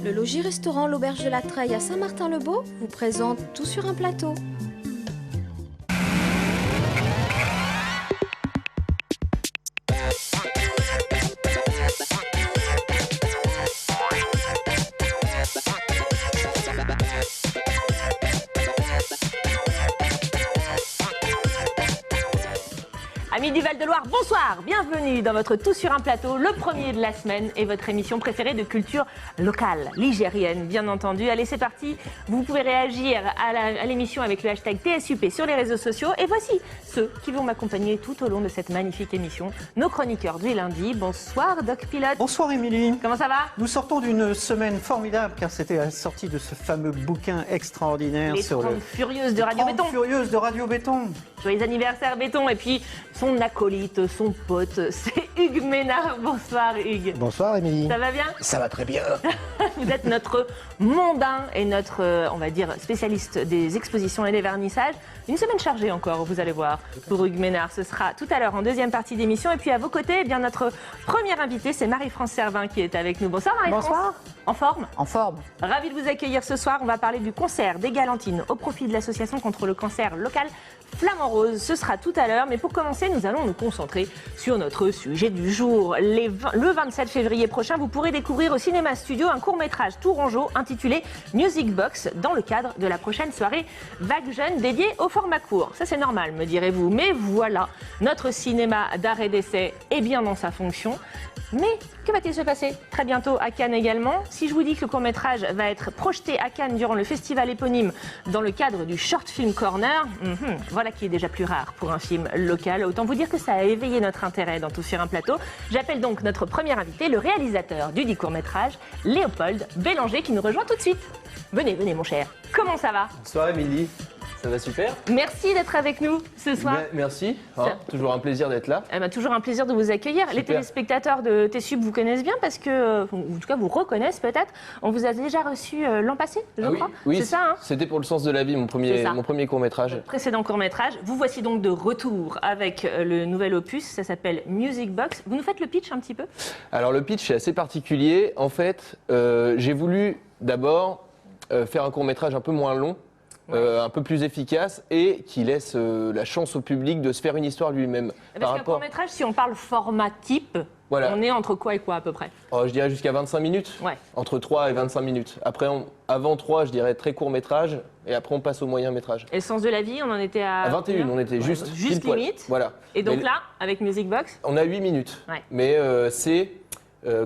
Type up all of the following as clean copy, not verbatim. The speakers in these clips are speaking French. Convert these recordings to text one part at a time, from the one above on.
Le logis-restaurant L'Auberge de la Treille à Saint-Martin-le-Beau vous présente Tout sur un plateau. Amis du Val-de-Loire, bonsoir, bienvenue dans votre Tout sur un plateau, le premier de la semaine et votre émission préférée de culture locale, ligérienne bien entendu. Allez, c'est parti, vous pouvez réagir à l'émission avec le hashtag TSUP sur les réseaux sociaux. Et voici ceux qui vont m'accompagner tout au long de cette magnifique émission, nos chroniqueurs du lundi. Bonsoir Doc Pilote. Bonsoir Émilie. Comment ça va? Nous sortons d'une semaine formidable car c'était la sortie de ce fameux bouquin extraordinaire Les sur 30 Furieuses de Radio Béton. Furieuses de Radio Béton. Joyeux anniversaire Béton. Et puis son acolyte, son pote, c'est Hugues Ménard. Bonsoir Hugues. Bonsoir Émilie. Ça va bien? Ça va très bien. Vous êtes notre mondain et notre, on va dire, spécialiste des expositions et des vernissages. Une semaine chargée encore, vous allez voir, pour Hugues Ménard. Ce sera tout à l'heure en deuxième partie d'émission. Et puis à vos côtés, eh bien, notre première invitée, c'est Marie-France Servin qui est avec nous. Bonsoir Marie-France. Bonsoir. En forme? En forme. Ravie de vous accueillir ce soir. On va parler du concert des Galantines au profit de l'association contre le cancer local Flamand Rose. Ce sera tout à l'heure. Mais pour commencer, nous allons nous concentrer sur notre sujet du jour. Le 27 février prochain, vous pourrez découvrir au Cinéma Studio un court-métrage tourangeau intitulé Music Box dans le cadre de la prochaine soirée Vague Jeune dédiée au format court. Ça, c'est normal, me direz-vous. Mais voilà, notre cinéma d'art et d'essai est bien dans sa fonction. Mais que va-t-il se passer très bientôt à Cannes également? Si je vous dis que le court-métrage va être projeté à Cannes durant le festival éponyme dans le cadre du Short Film Corner, voilà qui est déjà plus rare pour un film local. Autant vous dire que ça a éveillé notre intérêt dans Tout sur un plateau. J'appelle donc notre premier invité, le réalisateur du dit court-métrage, Léopold Bélanger, qui nous rejoint tout de suite. Venez, venez mon cher. Comment ça va? Bonsoir Émilie, ça va super. Merci d'être avec nous ce soir. Merci, toujours un plaisir d'être là. Toujours un plaisir de vous accueillir. Super. Les téléspectateurs de TSUP vous connaissent bien parce que, ou en tout cas vous reconnaissent peut-être. On vous a déjà reçu l'an passé, je crois. Oui, c'est ça, hein? C'était pour le sens de la vie, mon premier court-métrage. Précédent court-métrage. Vous voici donc de retour avec le nouvel opus. Ça s'appelle Music Box. Vous nous faites le pitch un petit peu? Alors le pitch est assez particulier. En fait, j'ai voulu d'abord faire un court-métrage un peu moins long, un peu plus efficace et qui laisse la chance au public de se faire une histoire lui-même. Parce qu'un court-métrage, si on parle format type, voilà. On est entre quoi et quoi à peu près? Je dirais jusqu'à 25 minutes, ouais. Entre 3 et 25 minutes. Après, avant 3, je dirais très court-métrage et après on passe au moyen-métrage. Et le sens de la vie, on en était à 21, on était juste limite. Voilà. Et donc là, avec Music Box, on a 8 minutes. Ouais. Mais c'est,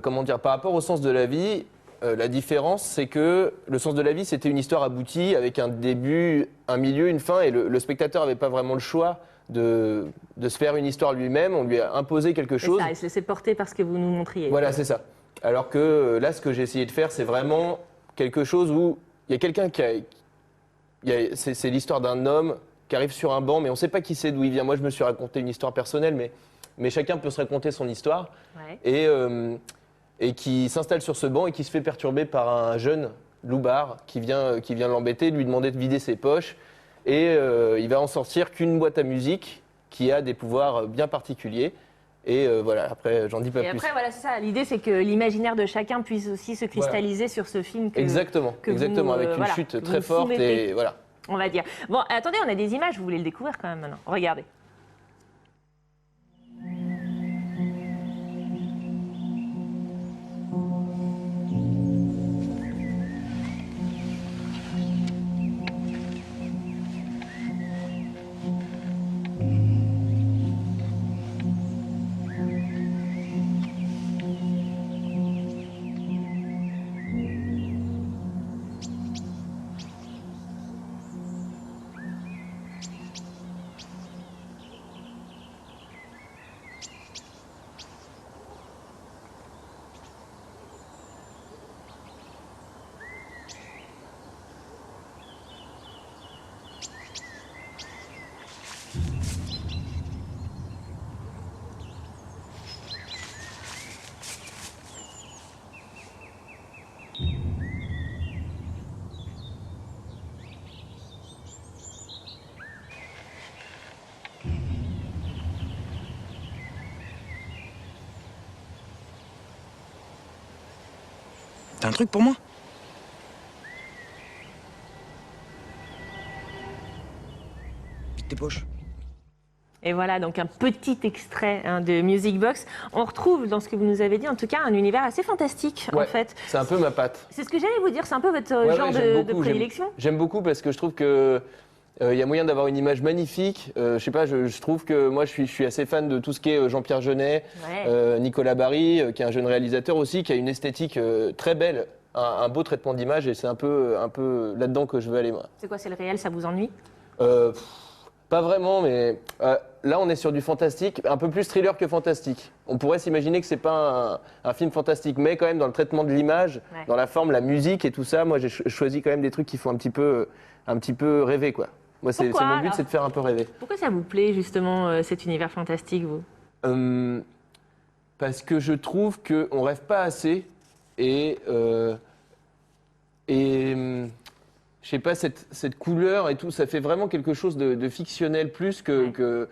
comment dire, par rapport au sens de la vie, la différence, c'est que le sens de la vie, c'était une histoire aboutie avec un début, un milieu, une fin, et le spectateur n'avait pas vraiment le choix de se faire une histoire lui-même. On lui a imposé quelque chose. C'est ça, il se laissait porter par ce que vous nous montriez. Voilà, c'est ça. Alors que là, ce que j'ai essayé de faire, c'est vraiment quelque chose où il y a quelqu'un c'est l'histoire d'un homme qui arrive sur un banc, mais on ne sait pas qui c'est, d'où il vient. Moi, je me suis raconté une histoire personnelle, mais chacun peut se raconter son histoire. Ouais. Et qui s'installe sur ce banc et qui se fait perturber par un jeune loupard qui vient l'embêter, lui demander de vider ses poches. Et il va en sortir qu'une boîte à musique qui a des pouvoirs bien particuliers. Et voilà, après, j'en dis pas plus. Et après, voilà, c'est ça. L'idée, c'est que l'imaginaire de chacun puisse aussi se cristalliser sur ce film. Exactement, avec une chute très forte. Et voilà. On va dire. Bon, attendez, on a des images, vous voulez le découvrir quand même maintenant. Regardez. T'as un truc pour moi? de tes poches. Et voilà, donc un petit extrait de Music Box. On retrouve dans ce que vous nous avez dit, en tout cas, un univers assez fantastique, en Ouais, fait. c'est un peu ma patte. C'est ce que j'allais vous dire, c'est un peu votre Ouais, genre j'aime de beaucoup, prédilection. J'aime beaucoup parce que je trouve que il y a moyen d'avoir une image magnifique. Je sais pas, je trouve que moi je suis assez fan de tout ce qui est Jean-Pierre Jeunet, Ouais. Nicolas Barry, qui est un jeune réalisateur aussi, qui a une esthétique très belle, un beau traitement d'image, et c'est un peu là-dedans que je veux aller moi. C'est quoi, c'est le réel, ça vous ennuie? Pas vraiment, mais là on est sur du fantastique, un peu plus thriller que fantastique. On pourrait s'imaginer que c'est pas un film fantastique, mais quand même dans le traitement de l'image, Ouais. dans la forme, la musique et tout ça, moi j'ai choisi quand même des trucs qui font un petit peu rêver quoi. Moi c'est Pourquoi, mon but, alors c'est de faire un peu rêver. Pourquoi ça vous plaît, justement, cet univers fantastique, vous? Parce que je trouve qu'on rêve pas assez et je sais pas, cette couleur et tout, ça fait vraiment quelque chose de fictionnel plus que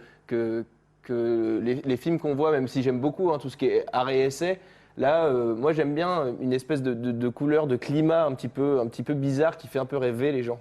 les films qu'on voit, même si j'aime beaucoup tout ce qui est art et essai. Là, moi j'aime bien une espèce de couleur, de climat un petit peu bizarre qui fait un peu rêver les gens.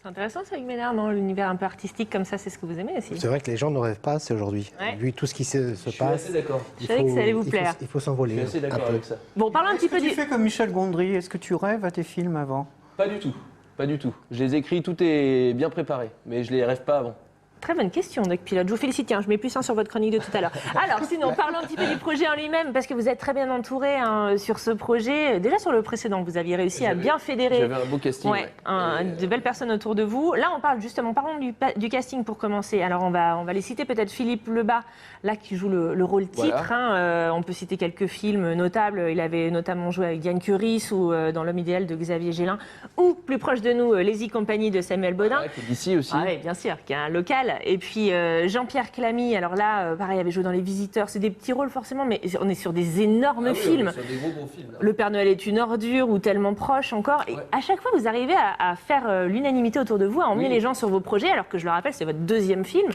C'est intéressant, ça, Hugues Ménard, non? L'univers un peu artistique comme ça, c'est ce que vous aimez aussi? C'est vrai que les gens ne rêvent pas assez aujourd'hui. Ouais. Vu tout ce qui se Je suis passe, assez d'accord. Je savais que ça allait vous plaire. il faut Je s'envoler. suis assez un d'accord peu. avec ça. Bon, parlons un petit Est-ce peu que tu du... fais comme Michel Gondry? Est-ce que tu rêves à tes films avant? Pas du tout. Pas du tout. Je les écris, tout est bien préparé, mais je les rêve pas avant. Très bonne question, Doc Pilote. Je vous félicite. Tiens, je mets plus un sur votre chronique de tout à l'heure. Alors, sinon, parlons un petit peu du projet en lui-même, parce que vous êtes très bien entouré sur ce projet. Déjà sur le précédent, vous aviez réussi à bien fédérer. J'avais un beau casting. Ouais, de belles personnes autour de vous. Là, on parle justement, parlons du casting pour commencer. Alors, on va les citer peut-être. Philippe Lebas, là, qui joue le rôle titre. Voilà. On peut citer quelques films notables. Il avait notamment joué avec Diane Curis ou dans L'homme idéal de Xavier Gélin. Ou, plus proche de nous, Les Compagnie de Samuel Bodin. Ouais, qui est d'ici aussi. Ah oui, bien sûr, qui est un local. Et puis Jean-Pierre Clamy, alors là, pareil, il avait joué dans Les Visiteurs. C'est des petits rôles forcément, mais on est sur des énormes Ah oui, films. on est sur des gros films. Là. Le Père Noël est une ordure ou Tellement proche encore. Et Ouais. à chaque fois, vous arrivez à faire l'unanimité autour de vous, à emmener Oui. les gens sur vos projets, alors que je le rappelle, c'est votre deuxième film.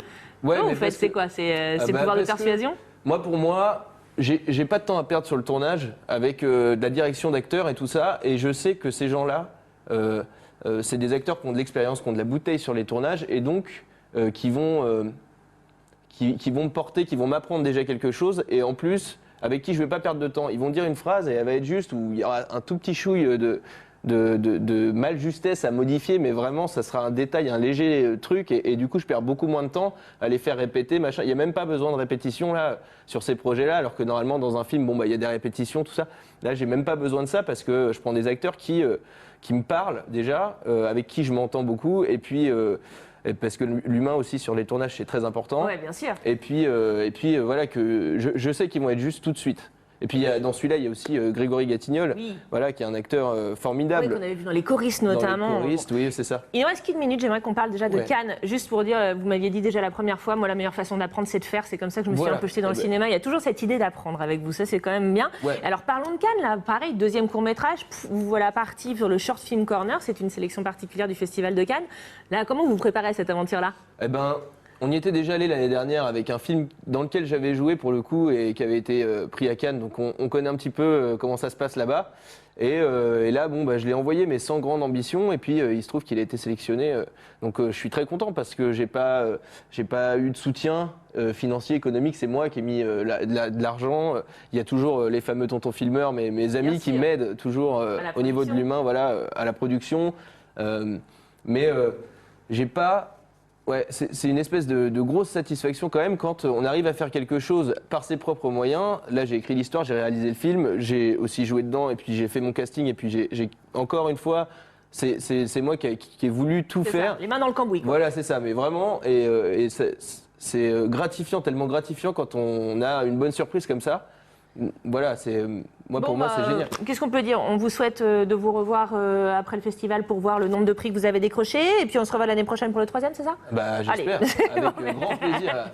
Ouais, Comment mais vous faites? parce C'est que- quoi? C'est Ah le bah, pouvoir de parce que- persuasion? Pour moi, j'ai pas de temps à perdre sur le tournage avec de la direction d'acteurs et tout ça. Et je sais que ces gens-là, c'est des acteurs qui ont de l'expérience, qui ont de la bouteille sur les tournages et donc qui vont me porter, qui vont m'apprendre déjà quelque chose. Et en plus, avec qui je vais pas perdre de temps. Ils vont dire une phrase et elle va être juste, ou il y aura un tout petit chouille de mal-justesse à modifier, mais vraiment, ça sera un détail, un léger truc, et du coup, je perds beaucoup moins de temps à les faire répéter, machin. Il n'y a même pas besoin de répétition, là, sur ces projets-là, alors que normalement, dans un film, il y a des répétitions, tout ça. Là, j'ai même pas besoin de ça, parce que je prends des acteurs qui me parlent, déjà, avec qui je m'entends beaucoup, et puis... parce que l'humain aussi sur les tournages c'est très important. Ouais, bien sûr. Et puis voilà que je sais qu'ils vont être justes tout de suite. Et puis dans celui-là il y a aussi Grégory Gatignol, Oui. voilà qui est un acteur Oui, formidable. qu'on avait vu dans Les Choristes Dans notamment. les choristes, oui c'est ça. Il nous reste qu'une minute, j'aimerais qu'on parle déjà de Ouais. Cannes. Juste pour dire, vous m'aviez dit déjà la première fois, moi la meilleure façon d'apprendre c'est de faire, c'est comme ça que je me suis Voilà. un peu jetée dans le Eh ben. cinéma. Il y a toujours cette idée d'apprendre avec vous, ça c'est quand même bien. Ouais. Alors parlons de Cannes, là, pareil, deuxième court-métrage, vous voilà parti sur le Short Film Corner, c'est une sélection particulière du Festival de Cannes. Là, comment vous vous préparez à cette aventure-là? Eh ben, on y était déjà allé l'année dernière avec un film dans lequel j'avais joué pour le coup et qui avait été pris à Cannes, donc on connaît un petit peu comment ça se passe là-bas. Et là, je l'ai envoyé, mais sans grande ambition. Et puis, il se trouve qu'il a été sélectionné. Donc, je suis très content parce que j'ai pas eu de soutien financier, économique. C'est moi qui ai mis de l'argent. Il y a toujours les fameux tontons filmeurs, mes amis qui sûr. m'aident toujours au niveau de production. l'humain, voilà, à la production. Mais j'ai pas. Ouais, c'est une espèce de grosse satisfaction quand même quand on arrive à faire quelque chose par ses propres moyens. Là, j'ai écrit l'histoire, j'ai réalisé le film, j'ai aussi joué dedans et puis j'ai fait mon casting et puis j'ai encore une fois, c'est moi qui ai voulu tout C'est faire. ça, les mains dans le cambouis, quoi. Voilà, c'est ça, mais vraiment, et c'est gratifiant, tellement gratifiant quand on a une bonne surprise comme ça. Voilà, pour moi, c'est génial. Qu'est-ce qu'on peut dire? On vous souhaite de vous revoir après le festival pour voir le nombre de prix que vous avez décrochés. Et puis on se revoit l'année prochaine pour le troisième, c'est ça? J'espère, Allez. avec grand plaisir.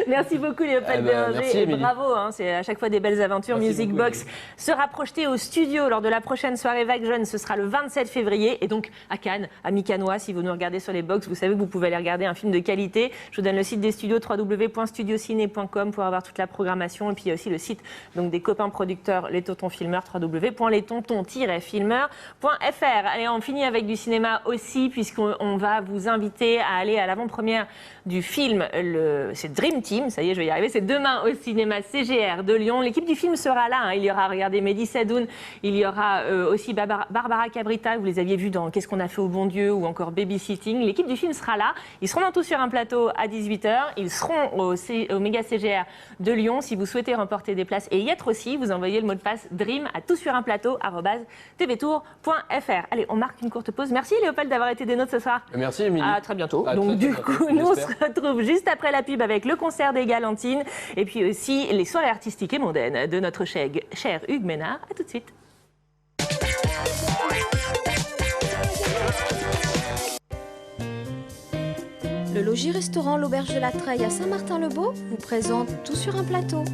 Merci beaucoup Léopold Béranger. merci, Et Émilie. bravo, c'est à chaque fois des belles aventures. Merci Music beaucoup, Box sera projeté au studio lors de la prochaine soirée Vague Jeune. Ce sera le 27 février. Et donc à Cannes, amis cannois, si vous nous regardez sur les box, vous savez que vous pouvez aller regarder un film de qualité. Je vous donne le site des studios, www.studiociné.com, pour avoir toute la programmation. Et puis il y a aussi le site donc, des copains producteurs, Les Tontons tontonfilmeur, www.lestontons-filmeurs.fr. Allez, on finit avec du cinéma aussi, puisqu'on va vous inviter à aller à l'avant-première du film, c'est Dream Team, ça y est, je vais y arriver, c'est demain au cinéma CGR de Lyon. L'équipe du film sera là, hein. Il y aura, regardez, Mehdi Sadoun, il y aura aussi Barbara Cabrita, vous les aviez vus dans Qu'est-ce qu'on a fait au bon Dieu ou encore Babysitting. L'équipe du film sera là, ils seront tous sur un plateau à 18h, ils seront au méga CGR de Lyon. Si vous souhaitez remporter des places et y être aussi, vous envoyez le mot de passe DREAM à toutsurinplateau@tvtour.fr. Allez, on marque une courte pause. Merci Léopold d'avoir été des nôtres ce soir. Merci Émilie. À très bientôt. À Donc très, du très coup, bientôt, nous on j'espère. se retrouve juste après la pub avec le concert des Galantines et puis aussi les soirées artistiques et mondaines de notre cher Hugues Ménard. À tout de suite. Le logis-restaurant L'Auberge de la Treille à Saint-Martin-le-Beau vous présente Tout sur un plateau.